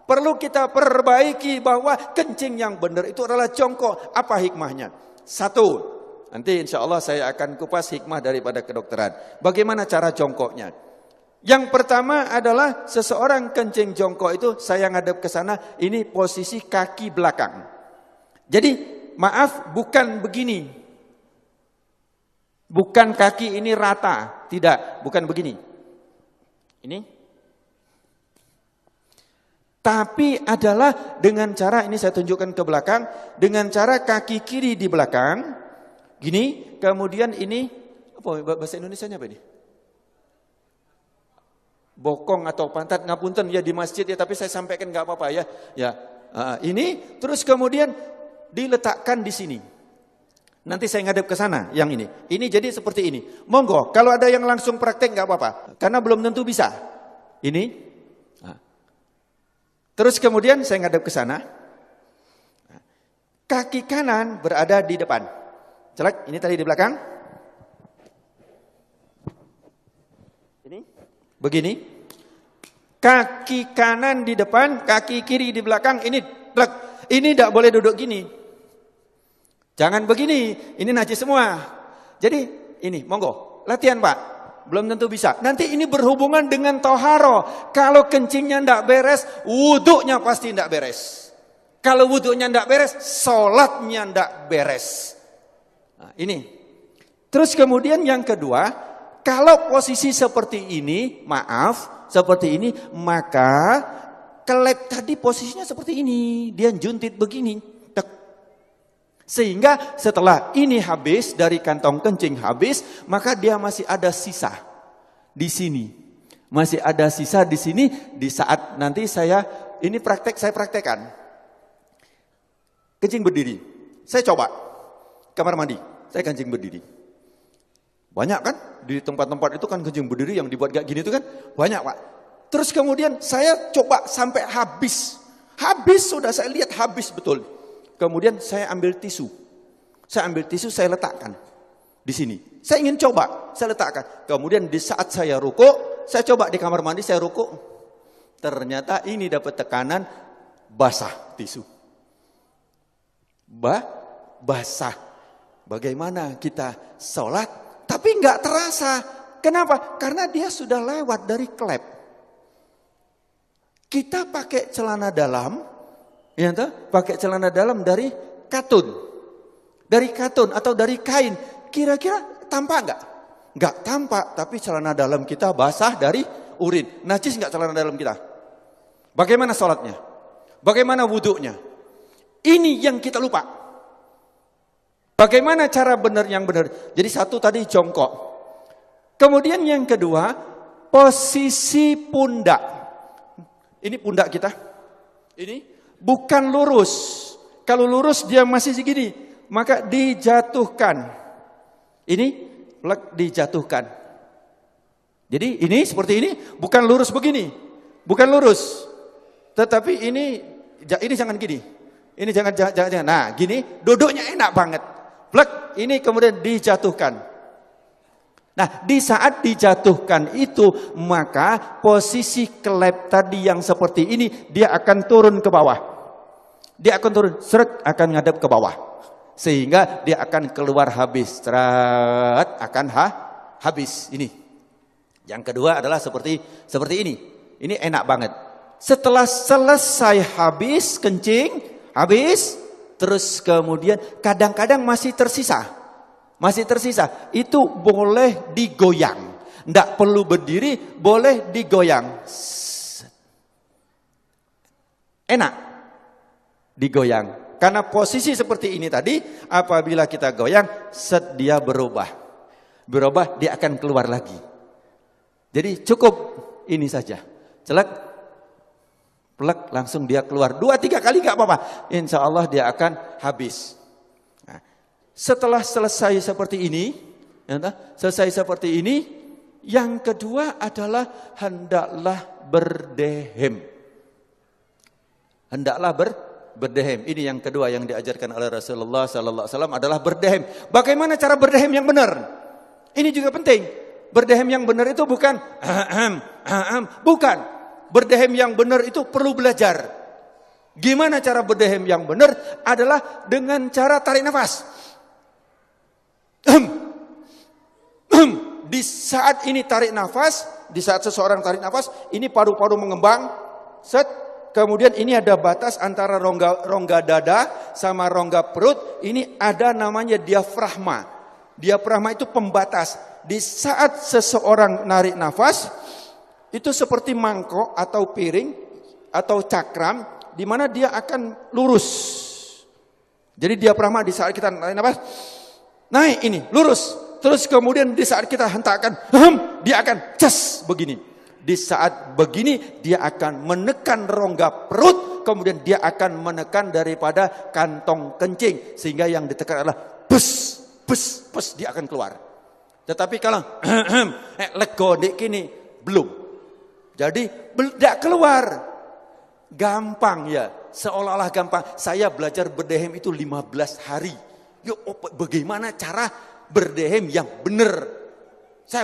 Perlu kita perbaiki bahwa kencing yang benar itu adalah jongkok. Apa hikmahnya? Satu, nanti insya Allah saya akan kupas hikmah daripada kedokteran. Bagaimana cara jongkoknya? Yang pertama adalah seseorang kencing jongkok itu saya ngadep ke sana, ini posisi kaki belakang. Jadi maaf, bukan begini. Bukan kaki ini rata, tidak, bukan begini. Ini. Tapi adalah dengan cara, ini saya tunjukkan ke belakang, dengan cara kaki kiri di belakang, gini, kemudian ini, apa bahasa Indonesianya apa ini? Bokong atau pantat, ngapunten ya di masjid ya, tapi saya sampaikan nggak apa-apa ya. Ya, ini, terus kemudian diletakkan di sini. Nanti saya ngadep ke sana, yang ini. Ini jadi seperti ini. Monggo, kalau ada yang langsung praktek nggak apa-apa, karena belum tentu bisa. Ini. Terus kemudian saya ngadep ke sana. Kaki kanan berada di depan. Celak, ini tadi di belakang. Ini, begini. Kaki kanan di depan, kaki kiri di belakang. Ini, ini tidak boleh duduk gini. Jangan begini, ini najis semua. Jadi ini, monggo, latihan Pak. Belum tentu bisa. Nanti ini berhubungan dengan toharo. Kalau kencingnya tidak beres, wudhunya pasti tidak beres. Kalau wudhunya tidak beres, sholatnya tidak beres. Nah, ini. Terus kemudian yang kedua, kalau posisi seperti ini, maaf, seperti ini, maka kelep tadi posisinya seperti ini. Dia juntit begini. Sehingga setelah ini habis, dari kantong kencing habis, maka dia masih ada sisa di sini. Masih ada sisa di sini, di saat nanti saya praktekkan. Kencing berdiri. Saya coba kamar mandi, saya kencing berdiri. Banyak kan di tempat-tempat itu kan kencing berdiri yang dibuat kayak gini itu kan banyak Pak. Terus kemudian saya coba sampai habis. Habis sudah saya lihat habis betul. Kemudian saya ambil tisu. Saya ambil tisu, saya letakkan di sini. Saya ingin coba, saya letakkan. Kemudian di saat saya rukuk, saya coba di kamar mandi, saya rukuk. Ternyata ini dapat tekanan basah tisu. Basah. Bagaimana kita sholat, tapi nggak terasa. Kenapa? Karena dia sudah lewat dari klep. Kita pakai celana dalam, ya toh? Pakai celana dalam dari katun. Dari katun atau dari kain. Kira-kira tampak enggak? Enggak tampak, tapi celana dalam kita basah dari urin. Najis enggak celana dalam kita? Bagaimana sholatnya? Bagaimana wudhunya? Ini yang kita lupa. Bagaimana cara benar yang benar? Jadi satu tadi jongkok. Kemudian yang kedua, posisi pundak. Ini pundak kita. Ini bukan lurus. Kalau lurus dia masih segini, maka dijatuhkan. Ini dijatuhkan. Jadi ini seperti ini, bukan lurus begini. Bukan lurus. Tetapi ini jangan gini. Ini jangan. Nah, gini duduknya enak banget. Plek, ini kemudian dijatuhkan. Nah, di saat dijatuhkan itu, maka posisi kelep tadi yang seperti ini, dia akan turun ke bawah. Dia akan turun, seret, akan ngadep ke bawah. Sehingga dia akan keluar habis. Seret, akan habis. Ini. Yang kedua adalah seperti ini. Ini enak banget. Setelah selesai habis, kencing, habis, terus kemudian kadang-kadang masih tersisa. Itu boleh digoyang. Tidak perlu berdiri, boleh digoyang. Enak digoyang. Karena posisi seperti ini tadi, apabila kita goyang, dia berubah. Berubah, dia akan keluar lagi. Jadi cukup ini saja. Celak, plek, langsung dia keluar. 2-3 kali gak apa-apa. Insya Allah dia akan habis. Setelah selesai seperti ini, yang kedua adalah hendaklah berdehem. Hendaklah berdehem. Ini yang kedua yang diajarkan oleh Rasulullah sallallahu alaihi wasallam adalah berdehem. Bagaimana cara berdehem yang benar? Ini juga penting. Berdehem yang benar itu bukan bukan. berdehem yang benar itu perlu belajar. Gimana cara berdehem yang benar? Adalah dengan cara tarik nafas. Di saat ini tarik nafas, di saat seseorang tarik nafas, ini paru-paru mengembang, set. Kemudian ini ada batas antara rongga dada sama rongga perut. Ini ada namanya diafragma. Diafragma itu pembatas. Di saat seseorang narik nafas, itu seperti mangkok atau piring atau cakram, di mana dia akan lurus. Jadi diafragma di saat kita narik nafas, naik ini, lurus. Terus kemudian di saat kita hentakkan, dia akan cas begini. Di saat begini, dia akan menekan rongga perut, kemudian dia akan menekan daripada kantong kencing. Sehingga yang ditekan adalah bus, bus, bus, dia akan keluar. Tetapi kalau lego dek kini belum. Jadi tidak keluar. Gampang ya, seolah-olah gampang. Saya belajar berdehem itu 15 hari. Yuk, bagaimana cara berdehem yang benar? Saya